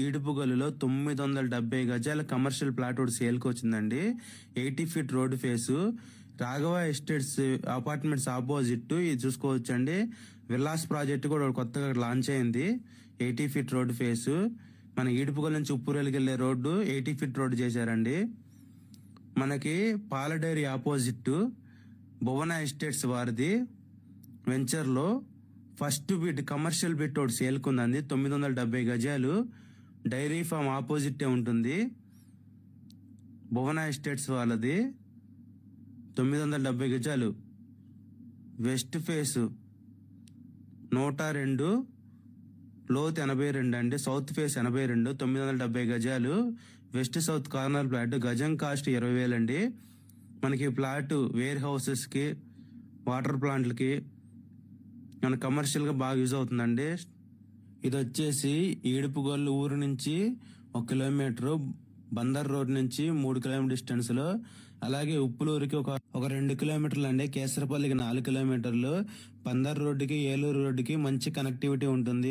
ఈడుపుగల్లులో 970 గజాల commercial plot ఒకటి సేల్కి వచ్చిందండి. 80 feet road face, Raghava estates apartments opposite. ఇది చూసుకోవచ్చండి. విల్లాస్ ప్రాజెక్ట్ కూడా ఒకటి కొత్తగా లాంచ్ అయింది. 80 ఫీట్ రోడ్ ఫేసు. మన ఈడుపుగల్ నుంచి ఉప్పూరేలికి వెళ్లే రోడ్డు 80 ఫీట్ రోడ్డు చేశారండి. మనకి పాల డైరీ ఆపోజిట్ భువన ఎస్టేట్స్ వారిది వెంచర్లో ఫస్ట్ బిట్ కమర్షియల్ బిట్ ఒకటి సేల్కుందండి. 970 గజాలు. డైరీ ఫామ్ ఆపోజిట్ ఉంటుంది. భువన ఎస్టేట్స్ వాళ్ళది 970 గజాలు. వెస్ట్ ఫేస్ 102, లోత్ 82 అండి. సౌత్ ఫేస్ 82, 970 గజాలు. West south corner plot. గజం కాస్ట్ 20,000 అండి. మనకి ప్లాట్ వేర్ హౌసెస్కి, వాటర్ ప్లాంట్లకి, మన కమర్షియల్గా బాగా యూజ్ అవుతుందండి. ఇది వచ్చేసి ఈడుపుగల్లు ఊరు నుంచి 1 కిలోమీటరు, బందర్ రోడ్ నుంచి 3 కిలోమీటర్ డిస్టెన్స్ లో, అలాగే ఉప్పులూరుకి ఒక 2 కిలోమీటర్లు అండి. కేసరపల్లికి 4 కిలోమీటర్లు. బందర్ రోడ్డుకి, ఏలూరు రోడ్డుకి మంచి కనెక్టివిటీ ఉంటుంది.